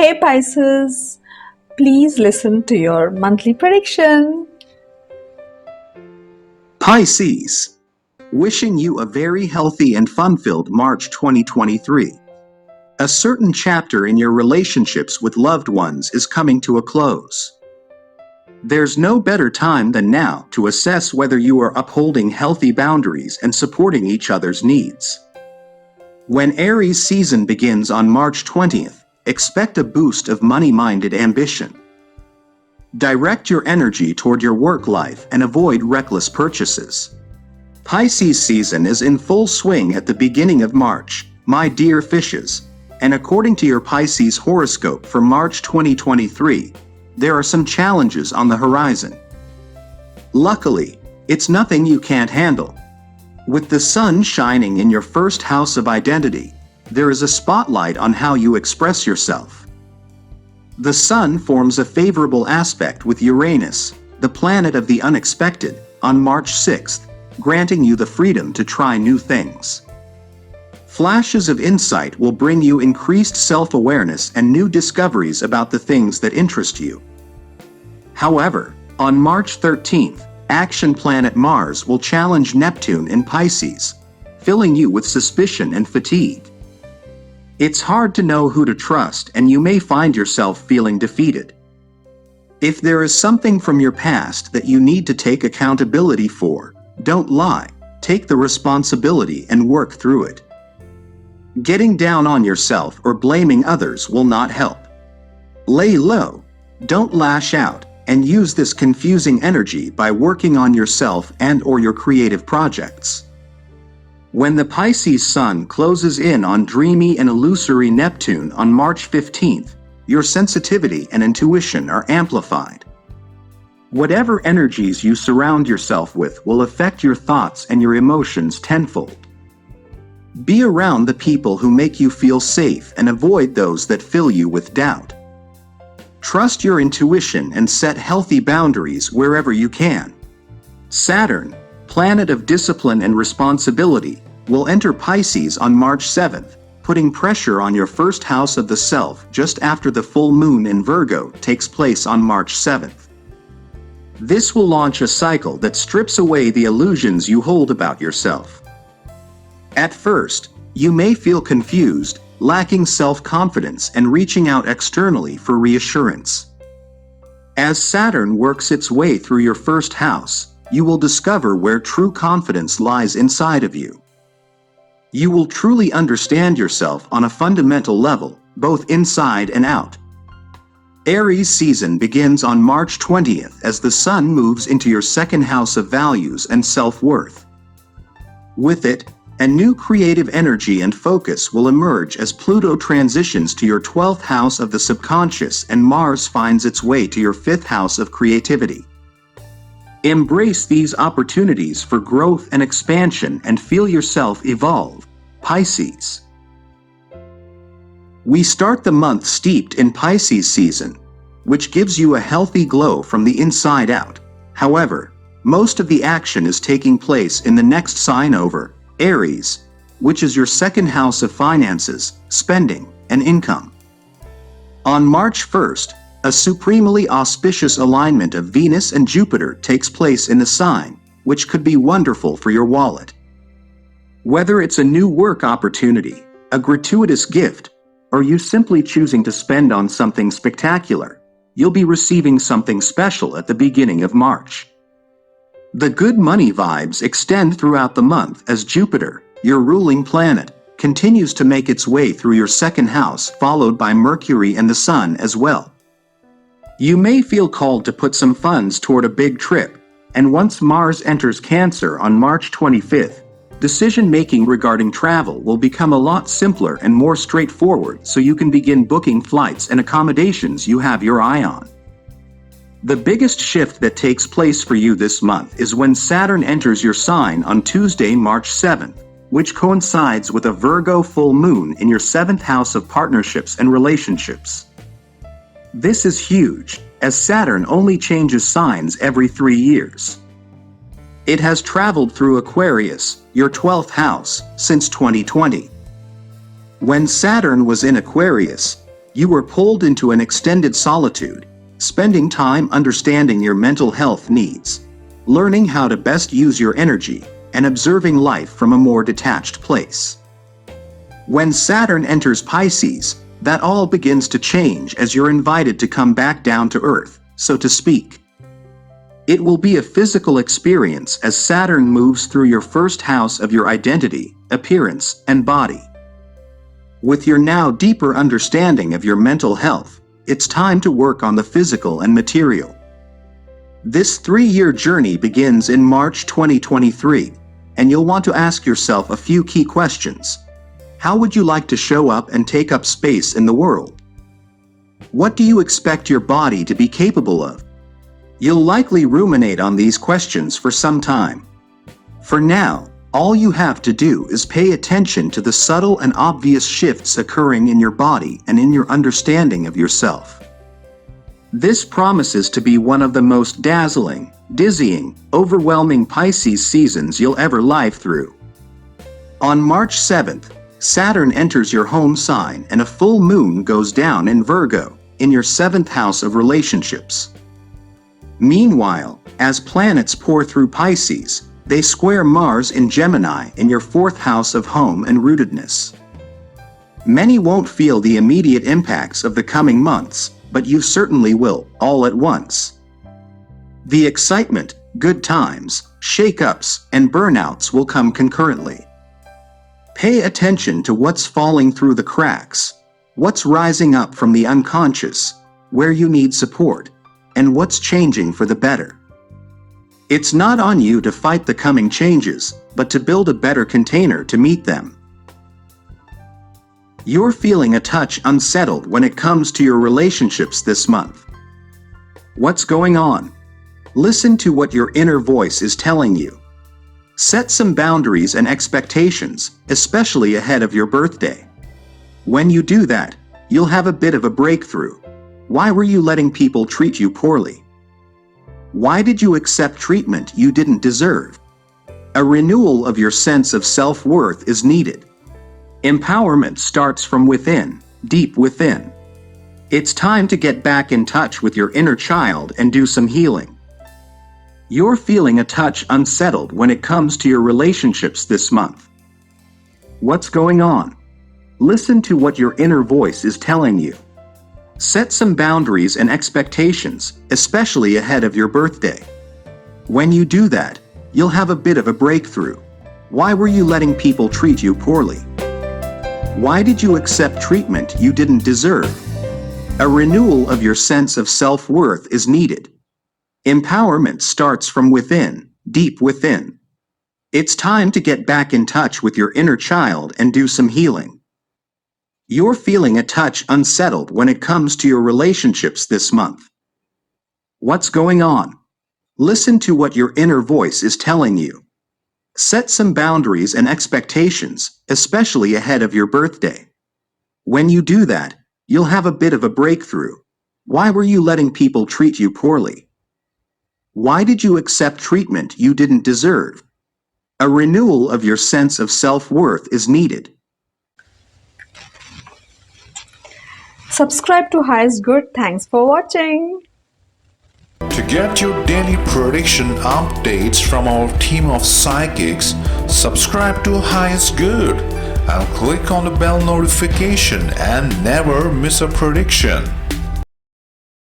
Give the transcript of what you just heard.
Hey Pisces, please listen to your monthly prediction. Pisces, wishing you a very healthy and fun-filled March 2023. A certain chapter in your relationships with loved ones is coming to a close. There's no better time than now to assess whether you are upholding healthy boundaries and supporting each other's needs. When Aries season begins on March 20th, expect a boost of money-minded ambition. Direct your energy toward your work life and avoid reckless purchases. Pisces season is in full swing at the beginning of March, my dear fishes, and according to your Pisces horoscope for March 2023, there are some challenges on the horizon. Luckily, it's nothing you can't handle. With the sun shining in your first house of identity, there is a spotlight on how you express yourself. The sun forms a favorable aspect with Uranus, the planet of the unexpected, on March 6th, granting you the freedom to try new things. Flashes of insight will bring you increased self-awareness and new discoveries about the things that interest you. However, on March 13th, action planet Mars will challenge Neptune in Pisces, filling you with suspicion and fatigue. It's hard to know who to trust, and you may find yourself feeling defeated. If there is something from your past that you need to take accountability for, don't lie, take the responsibility and work through it. Getting down on yourself or blaming others will not help. Lay low, don't lash out, and use this confusing energy by working on yourself and/or your creative projects. When the Pisces sun closes in on dreamy and illusory Neptune on March 15th, your sensitivity and intuition are amplified. Whatever energies you surround yourself with will affect your thoughts and your emotions tenfold. Be around the people who make you feel safe and avoid those that fill you with doubt. Trust your intuition and set healthy boundaries wherever you can. Saturn, planet of discipline and responsibility, will enter Pisces on March 7th, putting pressure on your first house of the self just after the full moon in Virgo takes place on March 7th. This will launch a cycle that strips away the illusions you hold about yourself. At first, you may feel confused, lacking self-confidence, and reaching out externally for reassurance. As Saturn works its way through your first house, you will discover where true confidence lies inside of you. You will truly understand yourself on a fundamental level, both inside and out. Aries season begins on March 20th as the sun moves into your second house of values and self-worth. With it, a new creative energy and focus will emerge as Pluto transitions to your 12th house of the subconscious and Mars finds its way to your 5th house of creativity. Embrace these opportunities for growth and expansion and feel yourself evolve, Pisces. We start the month steeped in Pisces season, which gives you a healthy glow from the inside out. However, most of the action is taking place in the next sign over, Aries, which is your second house of finances, spending, and income. On March 1st, a supremely auspicious alignment of Venus and Jupiter takes place in the sign, which could be wonderful for your wallet. Whether it's a new work opportunity, a gratuitous gift, or you simply choosing to spend on something spectacular, you'll be receiving something special at the beginning of March. The good money vibes extend throughout the month as Jupiter, your ruling planet, continues to make its way through your second house, followed by Mercury and the Sun as well. You may feel called to put some funds toward a big trip, and once Mars enters Cancer on March 25th, decision-making regarding travel will become a lot simpler and more straightforward, so you can begin booking flights and accommodations you have your eye on. The biggest shift that takes place for you this month is when Saturn enters your sign on Tuesday, March 7th, which coincides with a Virgo full moon in your 7th house of partnerships and relationships. This is huge, as Saturn only changes signs every 3 years. It has traveled through Aquarius, your 12th house, since 2020. When Saturn was in Aquarius, You were pulled into an extended solitude, spending time understanding your mental health needs, learning how to best use your energy, and observing life from a more detached place. When Saturn enters Pisces, that all begins to change as you're invited to come back down to earth, so to speak. It will be a physical experience as Saturn moves through your first house of your identity, appearance, and body. With your now deeper understanding of your mental health, it's time to work on the physical and material. This 3-year journey begins in March 2023, and you'll want to ask yourself a few key questions. How would you like to show up and take up space in the world? What do you expect your body to be capable of? You'll likely ruminate on these questions for some time. For now, all you have to do is pay attention to the subtle and obvious shifts occurring in your body and in your understanding of yourself. This promises to be one of the most dazzling, dizzying, overwhelming Pisces seasons you'll ever live through. On March 7th, Saturn enters your home sign and a full moon goes down in Virgo, in your 7th house of relationships. Meanwhile, as planets pour through Pisces, they square Mars in Gemini in your 4th house of home and rootedness. Many won't feel the immediate impacts of the coming months, but you certainly will, all at once. The excitement, good times, shake-ups, and burnouts will come concurrently. Pay attention to what's falling through the cracks, what's rising up from the unconscious, where you need support, and what's changing for the better. It's not on you to fight the coming changes, but to build a better container to meet them. You're feeling a touch unsettled when it comes to your relationships this month. What's going on? Listen to what your inner voice is telling you. Set some boundaries and expectations, especially ahead of your birthday. When you do that, you'll have a bit of a breakthrough. Why were you letting people treat you poorly? Why did you accept treatment you didn't deserve? A renewal of your sense of self-worth is needed. Empowerment starts from within, deep within. It's time to get back in touch with your inner child and do some healing. You're feeling a touch unsettled when it comes to your relationships this month. What's going on? Listen to what your inner voice is telling you. Set some boundaries and expectations, especially ahead of your birthday. When you do that, you'll have a bit of a breakthrough. Why were you letting people treat you poorly? Why did you accept treatment you didn't deserve? A renewal of your sense of self-worth is needed. Empowerment starts from within, deep within. It's time to get back in touch with your inner child and do some healing. You're feeling a touch unsettled when it comes to your relationships this month. What's going on? Listen to what your inner voice is telling you. Set some boundaries and expectations, especially ahead of your birthday. When you do that, you'll have a bit of a breakthrough. Why were you letting people treat you poorly? Why did you accept treatment you didn't deserve? A renewal of your sense of self-worth is needed. Subscribe to Highest Good. Thanks for watching. To get your daily prediction updates from our team of psychics, subscribe to Highest Good and click on the bell notification and never miss a prediction.